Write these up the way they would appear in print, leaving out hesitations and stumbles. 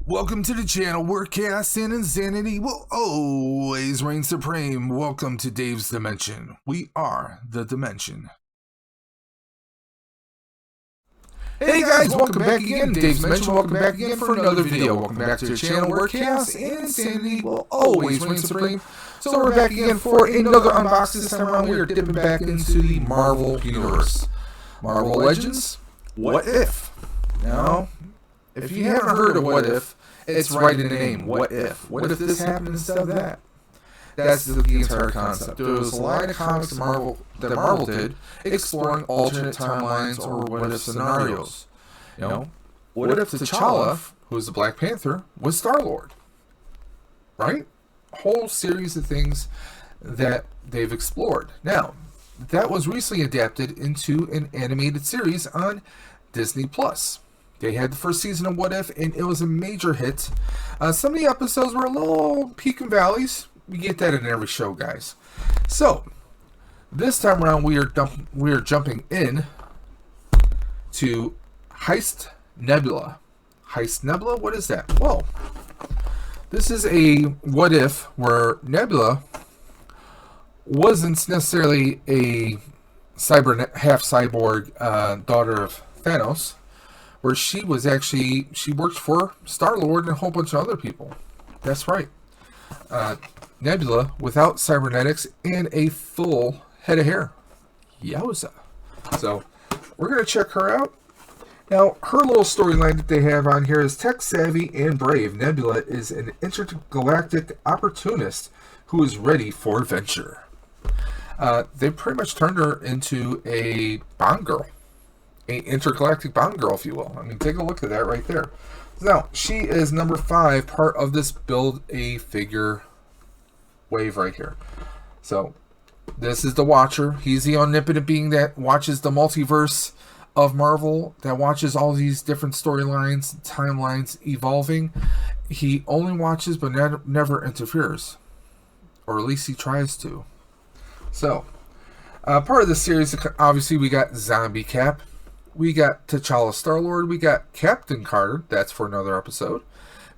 Welcome to the channel where chaos and insanity will always reign supreme. Welcome to Dave's Dimension. We are the Dimension. Hey guys, welcome back again. Dave's Dimension. Welcome back again for another video. Welcome back to the channel where chaos and insanity will always reign supreme. So we're back again for another unboxing. This time around we are dipping back into the Marvel Universe. Marvel Legends, What If? Now, if you haven't heard of What If, it's right in the name. What if? What if this happened instead of that? That's the entire concept. There was a line of comics that Marvel did exploring alternate timelines or what if scenarios. You know, what if T'Challa, who was the Black Panther, was Star-Lord? Right? A whole series of things that they've explored. Now, that was recently adapted into an animated series on Disney+. They had the first season of What If, and it was a major hit. Some of the episodes were a little peak and valleys. We get that in every show, guys. So, this time around, we are jumping in to Heist Nebula. Heist Nebula? What is that? Well, this is a What If where Nebula wasn't necessarily a half-cyborg daughter of Thanos, where she worked for Star-Lord and a whole bunch of other people. That's right. Nebula without cybernetics and a full head of hair. Yowza. So, we're going to check her out. Now, her little storyline that they have on here is tech-savvy and brave. Nebula is an intergalactic opportunist who is ready for adventure. They pretty much turned her into a Bond girl. An intergalactic Bond girl, if you will. I mean, take a look at that right there. Now, she is number 5, part of this Build-A-Figure wave right here. So, this is the Watcher. He's the omnipotent being that watches the multiverse of Marvel, that watches all these different storylines, timelines evolving. He only watches, but never interferes. Or at least he tries to. So, part of the series, obviously, we got Zombie Cap. We got T'Challa Star-Lord. We got Captain Carter. That's for another episode.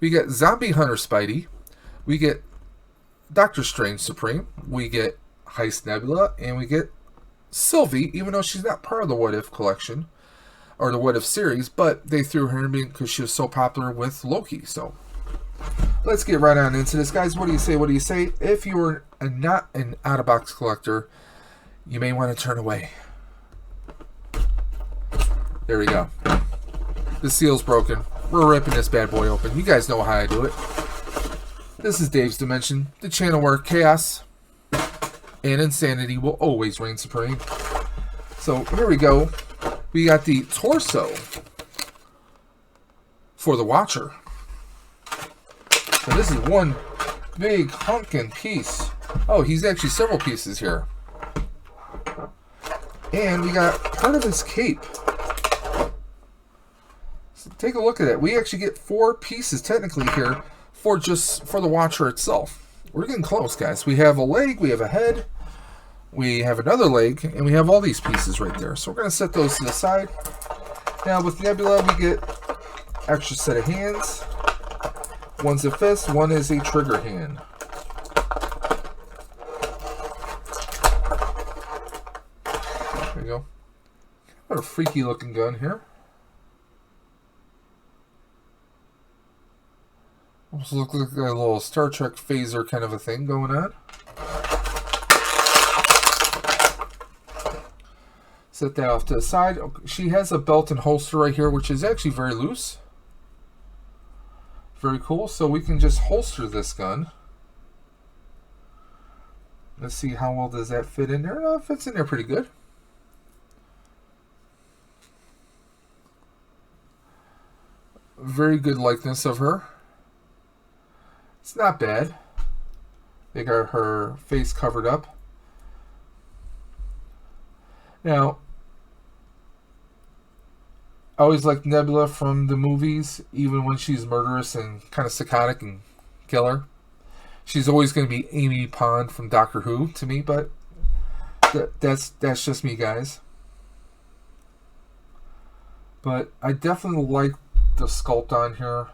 We get Zombie Hunter Spidey. We get Doctor Strange Supreme. We get Heist Nebula. And we get Sylvie, even though she's not part of the What If collection. Or the What If series. But they threw her in because she was so popular with Loki. So, let's get right on into this. Guys, what do you say? What do you say? If you are not an out-of-box collector, you may want to turn away. There we go. The seal's broken. We're ripping this bad boy open. You guys know how I do it. This is Dave's Dimension, the channel where chaos and insanity will always reign supreme. So here we go. We got the torso for the Watcher. So this is one big hunkin' piece. Oh, he's actually several pieces here. And we got part of his cape. Take a look at it. We actually get 4 pieces technically here for the Watcher itself. We're getting close, guys. We have a leg, we have a head, we have another leg, and we have all these pieces right there. So we're going to set those to the side. Now with Nebula, we get extra set of hands. One's a fist, one is a trigger hand. There you go. What a freaky looking gun here. Almost looks like a little Star Trek phaser kind of a thing going on. Set that off to the side. She has a belt and holster right here, which is actually very loose. Very cool. So we can just holster this gun. Let's see how well does that fit in there. It fits in there pretty good. Very good likeness of her. It's not bad. They got her face covered up. Now, I always liked Nebula from the movies, even when she's murderous and kind of psychotic and killer. She's always going to be Amy Pond from Doctor Who to me, but that's just me, guys. But I definitely like the sculpt on here.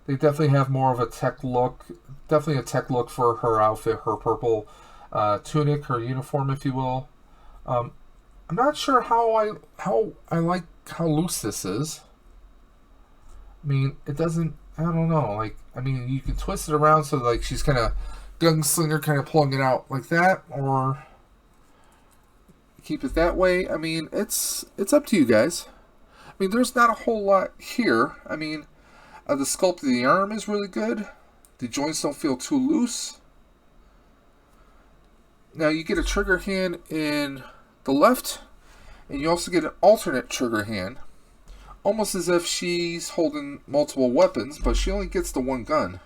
They definitely have more of a tech look. Definitely a tech look for her outfit, her purple tunic, her uniform, if you will. Um, I'm not sure how I like how loose this is. I mean, it doesn't. I don't know. Like, I mean, you can twist it around so like she's kind of gunslinger, kind of pulling it out like that, or keep it that way. I mean, it's up to you guys. I mean, there's not a whole lot here. I mean, the sculpt of the arm is really good. The joints don't feel too loose. Now you get a trigger hand in the left, and you also get an alternate trigger hand. Almost as if she's holding multiple weapons, but she only gets the one gun.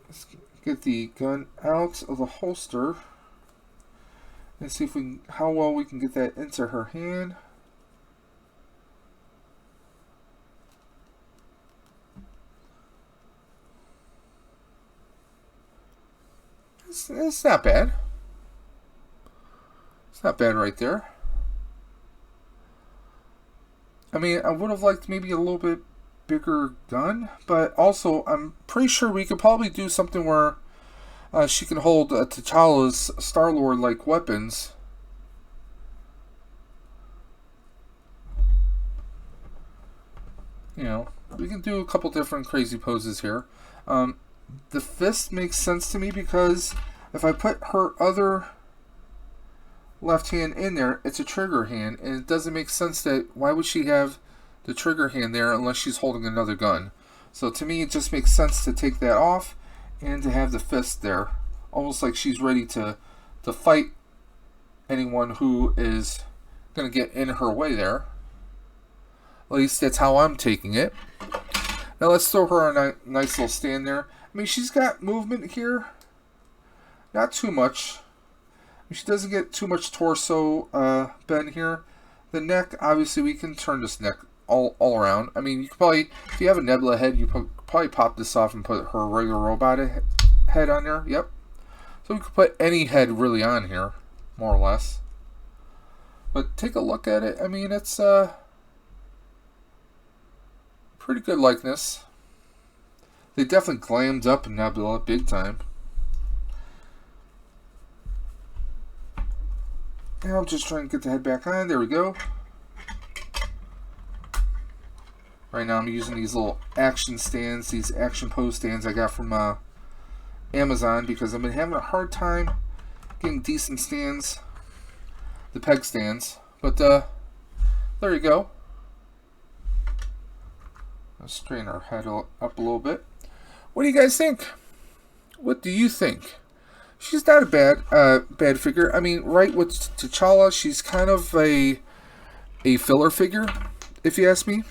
Let's get the gun out of the holster and see if how well we can get that into her hand. It's not bad. It's not bad right there. I mean, I would have liked maybe a little bit bigger gun, but also I'm pretty sure we could probably do something where she can hold T'Challa's Star-Lord like weapons. You know, we can do a couple different crazy poses here. The fist makes sense to me because if I put her other left hand in there, it's a trigger hand, and it doesn't make sense that why would she have the trigger hand there unless she's holding another gun. So to me, it just makes sense to take that off and to have the fist there, almost like she's ready to fight anyone who is going to get in her way there. At least that's how I'm taking it. Now let's throw her a nice little stand there. I mean, she's got movement here. Not too much. She doesn't get too much torso bend here. The neck, obviously, we can turn this neck all around. I mean, you could probably, if you have a Nebula head, you probably pop this off and put her regular robot head on there. Yep. So we could put any head really on here, more or less. But take a look at it. I mean, it's pretty good likeness. They definitely glammed up Nebula big time. And I'm just trying to get the head back on. There we go. Right now I'm using these little action stands, these action pose stands I got from Amazon, because I've been having a hard time getting decent stands, the peg stands. But there you go. Let's straighten our head up a little bit. What do you guys think? What do you think? She's not a bad figure. I mean, right with T'Challa, she's kind of a filler figure, if you ask me.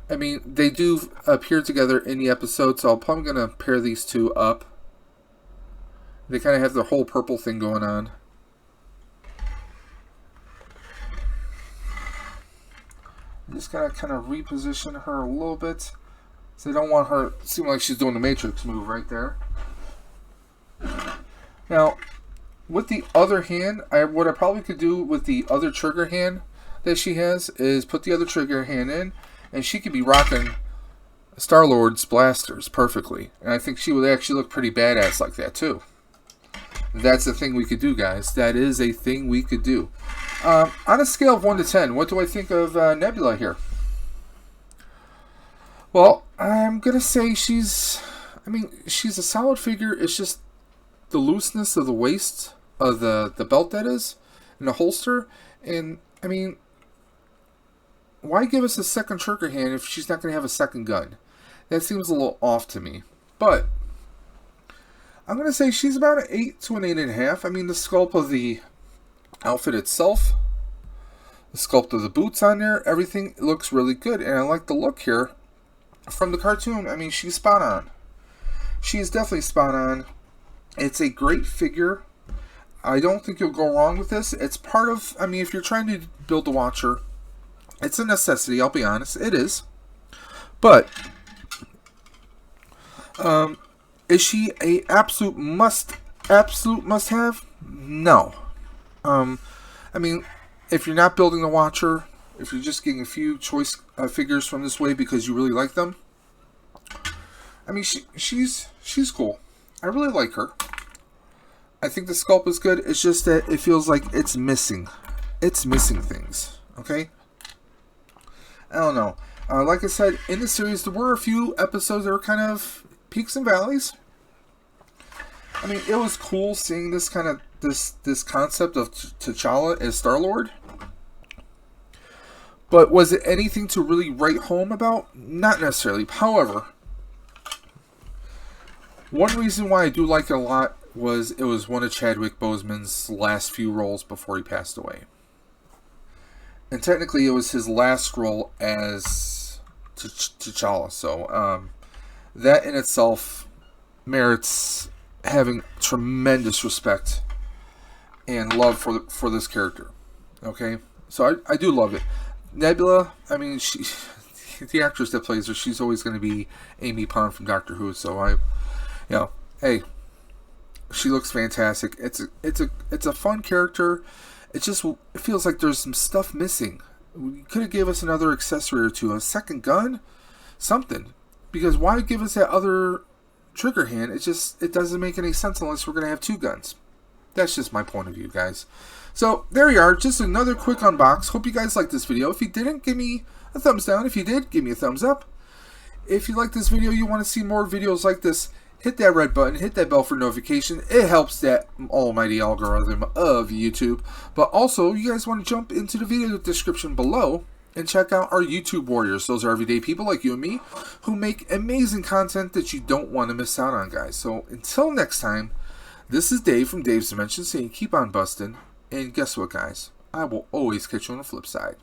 I mean, they do appear together in the episode, so I'm probably going to pair these two up. They kind of have the whole purple thing going on. I'm just going to kind of reposition her a little bit. So I don't want her to seem like she's doing the Matrix move right there. Now, with the other hand, what I probably could do with the other trigger hand that she has is put the other trigger hand in, and she could be rocking Star-Lord's blasters perfectly. And I think she would actually look pretty badass like that too. That's a thing we could do, guys. That is a thing we could do. On a scale of 1 to 10, what do I think of Nebula here? Well, I'm going to say she's a solid figure. It's just the looseness of the waist of the belt, that is, and the holster. And, I mean, why give us a second trigger hand if she's not going to have a second gun? That seems a little off to me. But I'm going to say she's about an 8 to an 8.5. I mean, the sculpt of the outfit itself, the sculpt of the boots on there, everything looks really good. And I like the look here. From the cartoon, I mean, she's spot on. She is definitely spot on. It's a great figure. I don't think you'll go wrong with this. It's part of, I mean, if you're trying to build a Watcher, it's a necessity, I'll be honest. It is. But, is she a absolute must absolute must-have? No. I mean, if you're not building the Watcher, if you're just getting a few choice figures from this way because you really like them, I mean, she's cool. I really like her. I think the sculpt is good. It's just that it feels like it's missing. It's missing things. Okay? I don't know. Like I said, in the series, there were a few episodes that were kind of peaks and valleys. I mean, it was cool seeing this kind of this concept of T'Challa as Star-Lord. But was it anything to really write home about? Not necessarily. However, one reason why I do like it a lot was it was one of Chadwick Boseman's last few roles before he passed away. And technically, it was his last role as T'Challa. So, that in itself merits having tremendous respect and love for this character. Okay? So, I do love it. Nebula, I mean, the actress that plays her, she's always going to be Amy Pond from Doctor Who. So, hey, she looks fantastic. It's a fun character. It feels like there's some stuff missing. You could have gave us another accessory or two, a second gun, something. Because why give us that other trigger hand? It doesn't make any sense unless we're going to have two guns. That's just my point of view, guys. So, there you are. Just another quick unbox. Hope you guys liked this video. If you didn't, give me a thumbs down. If you did, give me a thumbs up. If you like this video, you want to see more videos like this, hit that red button, hit that bell for notification. It helps that almighty algorithm of YouTube. But also, you guys want to jump into the video description below and check out our YouTube warriors. Those are everyday people like you and me who make amazing content that you don't want to miss out on, guys. So, until next time, this is Dave from Dave's Dimension saying keep on busting. And guess what, guys? I will always catch you on the flip side.